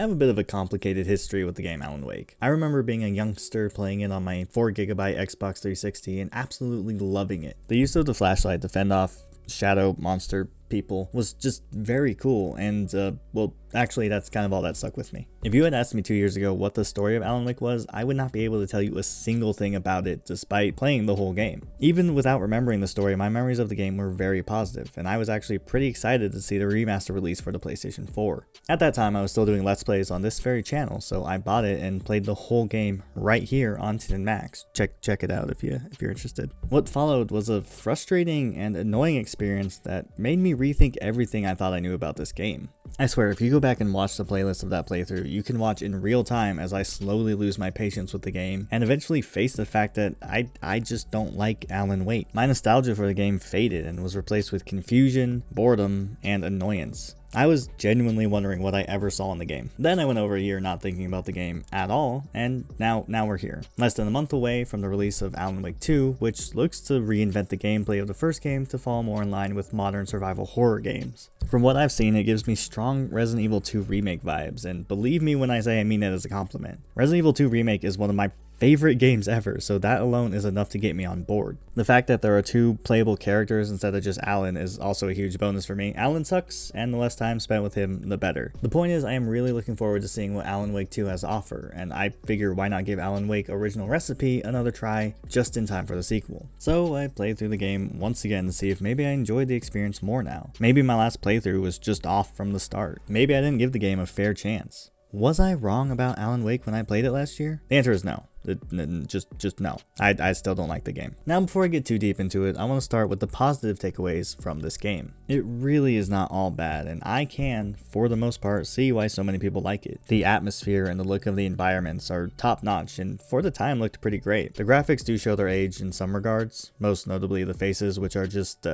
have a bit of a complicated history with the game Alan Wake. I remember being a youngster playing it on my 4GB Xbox 360 and absolutely loving it. The use of the flashlight to fend off shadow monster people was just very cool, and well, actually that's kind of all that stuck with me. If you had asked me 2 years ago what the story of Alan Wake was, I would not be able to tell you a single thing about it despite playing the whole game. Even without remembering the story, my memories of the game were very positive, and I was actually pretty excited to see the remaster release for the PlayStation 4. At that time, I was still doing Let's Plays on this very channel, so I bought it and played the whole game right here on Maxx. Check it out if you're interested. What followed was a frustrating and annoying experience that made me rethink everything I thought I knew about this game. I swear, if you go back and watch the playlist of that playthrough, you can watch in real time as I slowly lose my patience with the game and eventually face the fact that I just don't like Alan Wake. My nostalgia for the game faded and was replaced with confusion, boredom, and annoyance. I was genuinely wondering what I ever saw in the game. Then I went over a year not thinking about the game at all, and now we're here. Less than a month away from the release of Alan Wake 2, which looks to reinvent the gameplay of the first game to fall more in line with modern survival horror games. From what I've seen, it gives me strong Resident Evil 2 Remake vibes, and believe me when I say I mean it as a compliment. Resident Evil 2 Remake is one of my favorite games ever, so that alone is enough to get me on board. The fact that there are 2 playable characters instead of just Alan is also a huge bonus for me. Alan sucks, and the less time spent with him, the better. The point is, I am really looking forward to seeing what Alan Wake 2 has to offer, and I figure why not give Alan Wake Original Recipe another try just in time for the sequel. So I played through the game once again to see if maybe I enjoyed the experience more now. Maybe my last playthrough was just off from the start. Maybe I didn't give the game a fair chance. Was I wrong about Alan Wake when I played it last year? The answer is no. Just no. I still don't like the game. Now, before I get too deep into it, I want to start with the positive takeaways from this game. It really is not all bad, and I can, for the most part, see why so many people like it. The atmosphere and the look of the environments are top notch, and for the time looked pretty great. The graphics do show their age in some regards, most notably the faces, which are just,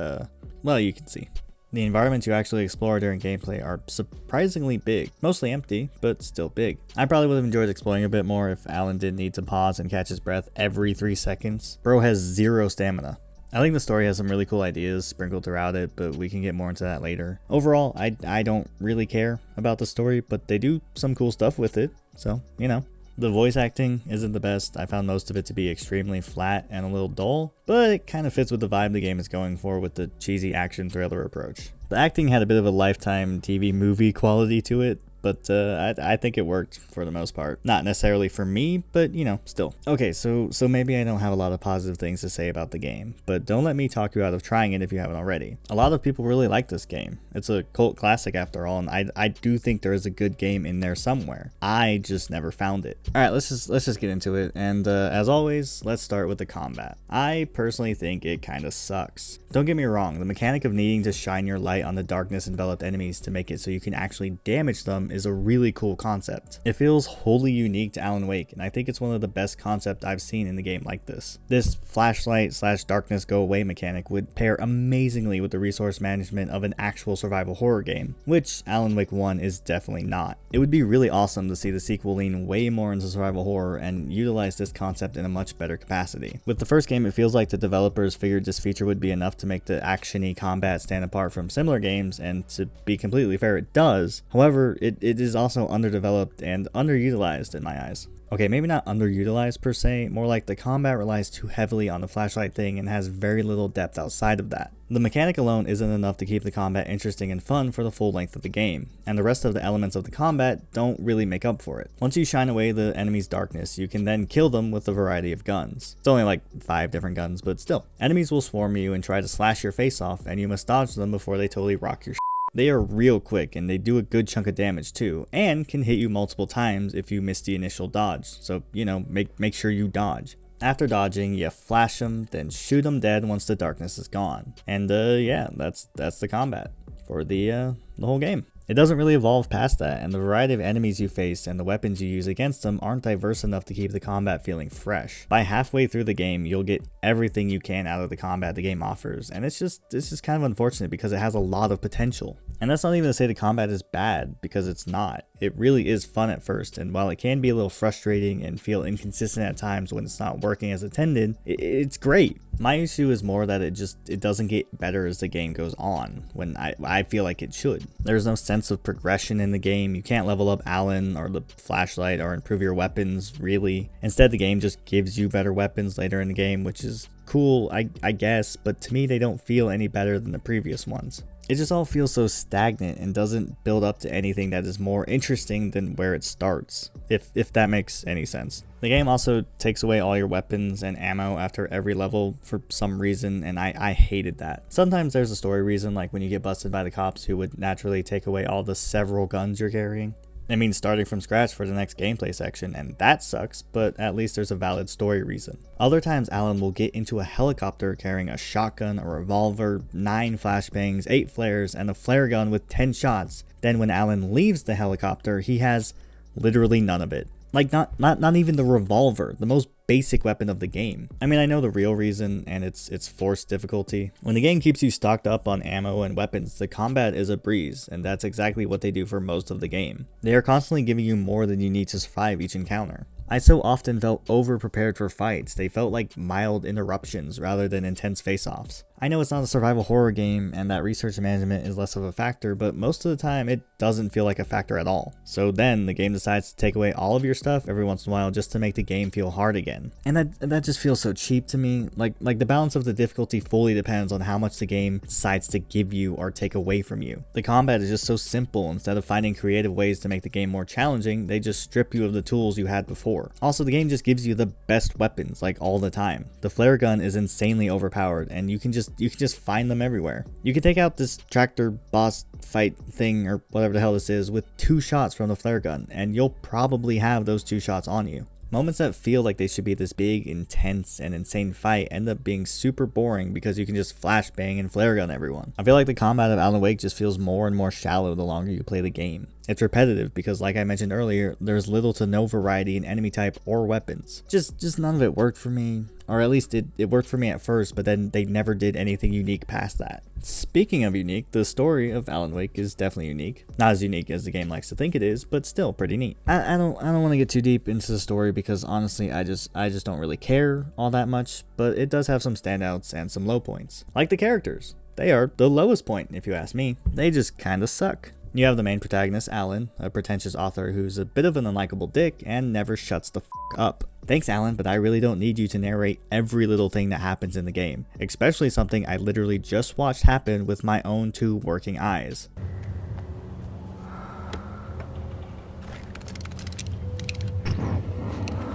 well, you can see. The environments you actually explore during gameplay are surprisingly big, mostly empty, but still big. I probably would have enjoyed exploring a bit more if Alan didn't need to pause and catch his breath every 3 seconds. Bro has 0 stamina. I think the story has some really cool ideas sprinkled throughout it, but we can get more into that later. Overall, I don't really care about the story, but they do some cool stuff with it, so, you know. The voice acting isn't the best. I found most of it to be extremely flat and a little dull, but it kind of fits with the vibe the game is going for with the cheesy action thriller approach. The acting had a bit of a Lifetime TV movie quality to it, but I think it worked for the most part. Not necessarily for me, but you know, still. Okay, so maybe I don't have a lot of positive things to say about the game, but don't let me talk you out of trying it if you haven't already. A lot of people really like this game. It's a cult classic after all, and I do think there is a good game in there somewhere. I just never found it. Alright, let's just get into it, and as always, let's start with the combat. I personally think it kinda sucks. Don't get me wrong, the mechanic of needing to shine your light on the darkness enveloped enemies to make it so you can actually damage them is a really cool concept. It feels wholly unique to Alan Wake, and I think it's one of the best concepts I've seen in a game like this. This flashlight / darkness go away mechanic would pair amazingly with the resource management of an actual survival horror game, which Alan Wake 1 is definitely not. It would be really awesome to see the sequel lean way more into survival horror and utilize this concept in a much better capacity. With the first game, it feels like the developers figured this feature would be enough to make the action-y combat stand apart from similar games, and to be completely fair, it does. However, it is also underdeveloped and underutilized in my eyes. Okay, maybe not underutilized per se, more like the combat relies too heavily on the flashlight thing and has very little depth outside of that. The mechanic alone isn't enough to keep the combat interesting and fun for the full length of the game, and the rest of the elements of the combat don't really make up for it. Once you shine away the enemy's darkness, you can then kill them with a variety of guns. It's only like 5 different guns, but still. Enemies will swarm you and try to slash your face off, and you must dodge them before they totally rock your shit. They are real quick, and they do a good chunk of damage too, and can hit you multiple times if you miss the initial dodge, so you know, make sure you dodge. After dodging, you flash them, then shoot them dead once the darkness is gone. And yeah, that's the combat for the whole game. It doesn't really evolve past that, and the variety of enemies you face and the weapons you use against them aren't diverse enough to keep the combat feeling fresh. By halfway through the game, you'll get everything you can out of the combat the game offers, and it's just kind of unfortunate because it has a lot of potential. And that's not even to say the combat is bad, because it's not. it really is fun at first, and while it can be a little frustrating and feel inconsistent at times when it's not working as intended, it's great. My issue is more that it doesn't get better as the game goes on, when I feel like it should. There's no sense of progression in the game. You can't level up Alan or the flashlight or improve your weapons, really. Instead, the game just gives you better weapons later in the game, which is cool, I guess, but to me they don't feel any better than the previous ones. It just all feels so stagnant and doesn't build up to anything that is more interesting than where it starts, if that makes any sense. The game also takes away all your weapons and ammo after every level for some reason, and I hated that. Sometimes there's a story reason, like when you get busted by the cops who would naturally take away all the several guns you're carrying. It means starting from scratch for the next gameplay section, and that sucks, but at least there's a valid story reason. Other times Alan will get into a helicopter carrying a shotgun, a revolver, 9 flashbangs, 8 flares, and a flare gun with 10 shots. Then when Alan leaves the helicopter, he has literally none of it. Like not even the revolver, the most basic weapon of the game. I mean, I know the real reason, and it's forced difficulty. When the game keeps you stocked up on ammo and weapons, the combat is a breeze, and that's exactly what they do for most of the game. They are constantly giving you more than you need to survive each encounter. I so often felt over-prepared for fights. They felt like mild interruptions rather than intense face-offs. I know it's not a survival horror game and that research management is less of a factor, but most of the time it doesn't feel like a factor at all. So then the game decides to take away all of your stuff every once in a while just to make the game feel hard again. And that just feels so cheap to me. Like the balance of the difficulty fully depends on how much the game decides to give you or take away from you. The combat is just so simple. Instead of finding creative ways to make the game more challenging, they just strip you of the tools you had before. Also, the game just gives you the best weapons like all the time. The flare gun is insanely overpowered, and you can just find them everywhere. You can take out this tractor boss fight thing or whatever the hell this is with 2 shots from the flare gun, and you'll probably have those 2 shots on you. Moments that feel like they should be this big, intense, and insane fight end up being super boring because you can just flashbang and flare gun everyone. I feel like the combat of Alan Wake just feels more and more shallow the longer you play the game. It's repetitive because, like I mentioned earlier, there's little to no variety in enemy type or weapons. Just none of it worked for me. Or at least it worked for me at first, but then they never did anything unique past that. Speaking of unique, the story of Alan Wake is definitely unique. Not as unique as the game likes to think it is, but still pretty neat. I don't want to get too deep into the story because honestly I just don't really care all that much, but it does have some standouts and some low points. Like the characters. They are the lowest point if you ask me. They just kinda suck. You have the main protagonist, Alan, a pretentious author who's a bit of an unlikable dick and never shuts the f up. Thanks, Alan, but I really don't need you to narrate every little thing that happens in the game, especially something I literally just watched happen with my own 2 working eyes.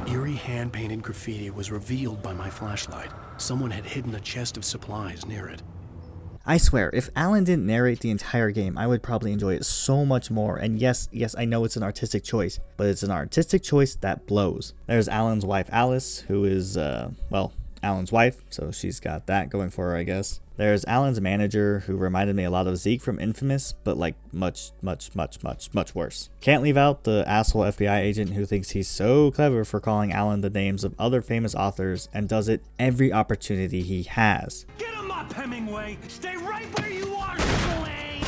Eerie hand-painted graffiti was revealed by my flashlight. Someone had hidden a chest of supplies near it. I swear, if Alan didn't narrate the entire game, I would probably enjoy it so much more. And yes, I know it's an artistic choice, but it's an artistic choice that blows. There's Alan's wife, Alice, who is, Alan's wife, so she's got that going for her, I guess. There's Alan's manager, who reminded me a lot of Zeke from Infamous, but like much worse. Can't leave out the asshole FBI agent who thinks he's so clever for calling Alan the names of other famous authors and does it every opportunity he has. Get him up, Hemingway! Stay right where you are, Slane!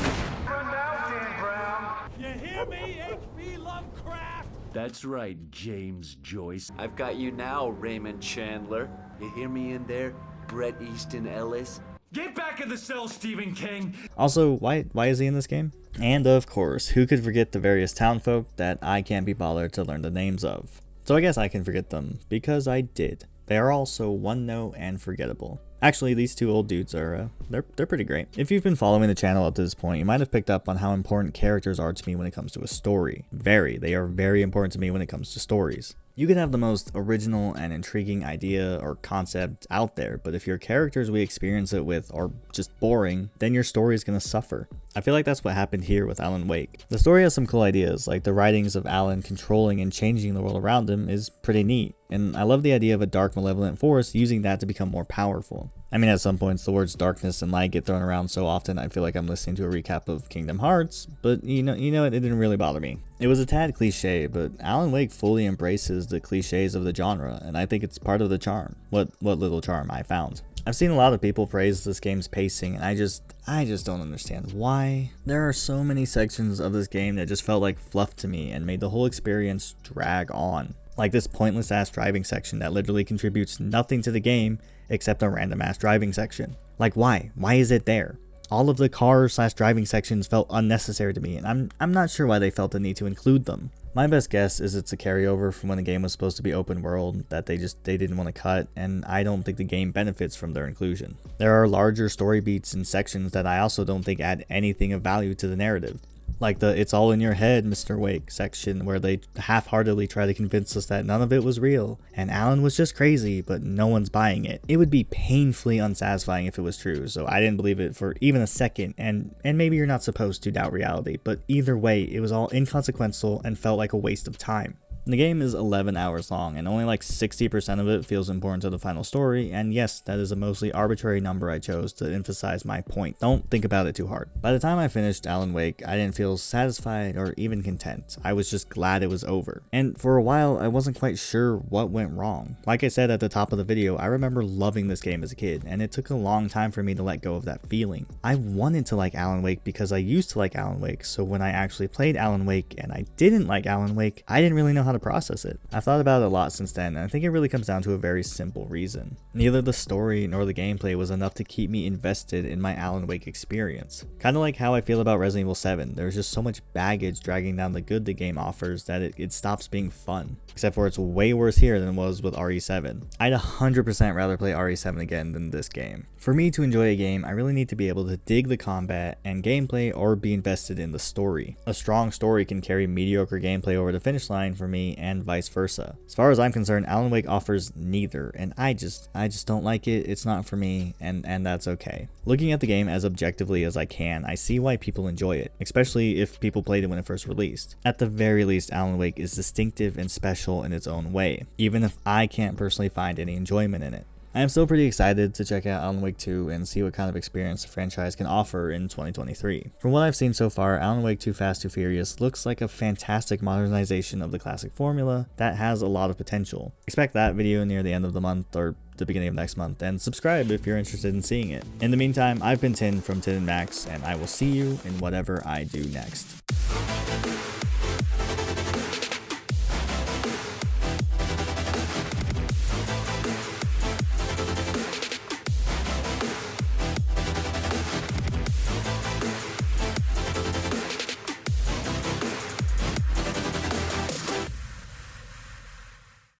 Run out, Dan Brown! You hear me, H.P. Lovecraft? That's right, James Joyce. I've got you now, Raymond Chandler. You hear me in there, Bret Easton Ellis? Get back in the cell, Stephen King! Also, why is he in this game? And of course, who could forget the various townfolk that I can't be bothered to learn the names of? So I guess I can forget them, because I did. They are all so one-note and forgettable. Actually, these 2 old dudes are, they're pretty great. If you've been following the channel up to this point, you might have picked up on how important characters are to me when it comes to a story. They are very important to me when it comes to stories. You can have the most original and intriguing idea or concept out there, but if your characters we experience it with are just boring, then your story is going to suffer. I feel like that's what happened here with Alan Wake. The story has some cool ideas, like the writings of Alan controlling and changing the world around him is pretty neat, and I love the idea of a dark malevolent force using that to become more powerful. I mean, at some points the words darkness and light get thrown around so often I feel like I'm listening to a recap of Kingdom Hearts, but you know it didn't really bother me. It was a tad cliche, but Alan Wake fully embraces the cliches of the genre, and I think it's part of the charm. What little charm I found. I've seen a lot of people praise this game's pacing, and I just don't understand why. There are so many sections of this game that just felt like fluff to me and made the whole experience drag on. Like this pointless ass driving section that literally contributes nothing to the game except a random ass driving section. Like why? Why is it there? All of the car/driving sections felt unnecessary to me, and I'm not sure why they felt the need to include them. My best guess is it's a carryover from when the game was supposed to be open world that they didn't want to cut, and I don't think the game benefits from their inclusion. There are larger story beats and sections that I also don't think add anything of value to the narrative. Like the "It's all in your head, Mr. Wake" section, where they half-heartedly try to convince us that none of it was real, and Alan was just crazy, but no one's buying it. It would be painfully unsatisfying if it was true, so I didn't believe it for even a second, and maybe you're not supposed to doubt reality, but either way, it was all inconsequential and felt like a waste of time. The game is 11 hours long, and only like 60% of it feels important to the final story, and yes, that is a mostly arbitrary number I chose to emphasize my point. Don't think about it too hard. By the time I finished Alan Wake, I didn't feel satisfied or even content. I was just glad it was over. And for a while, I wasn't quite sure what went wrong. Like I said at the top of the video, I remember loving this game as a kid, and it took a long time for me to let go of that feeling. I wanted to like Alan Wake because I used to like Alan Wake, so when I actually played Alan Wake and I didn't like Alan Wake, I didn't really know how to process it. I've thought about it a lot since then, and I think it really comes down to a very simple reason. Neither the story nor the gameplay was enough to keep me invested in my Alan Wake experience. Kind of like how I feel about Resident Evil 7, there's just so much baggage dragging down the good the game offers that it stops being fun. Except for it's way worse here than it was with RE7. I'd 100% rather play RE7 again than this game. For me to enjoy a game, I really need to be able to dig the combat and gameplay or be invested in the story. A strong story can carry mediocre gameplay over the finish line for me, and vice versa. As far as I'm concerned, Alan Wake offers neither, and I just don't like it. It's not for me, and that's okay. Looking at the game as objectively as I can, I see why people enjoy it, especially if people played it when it first released. At the very least, Alan Wake is distinctive and special in its own way, even if I can't personally find any enjoyment in it. I am still pretty excited to check out Alan Wake 2 and see what kind of experience the franchise can offer in 2023. From what I've seen so far, Alan Wake 2 Fast 2 Furious looks like a fantastic modernization of the classic formula that has a lot of potential. Expect that video near the end of the month or the beginning of next month, and subscribe if you're interested in seeing it. In the meantime, I've been Tin from Tin and Maxx, and I will see you in whatever I do next.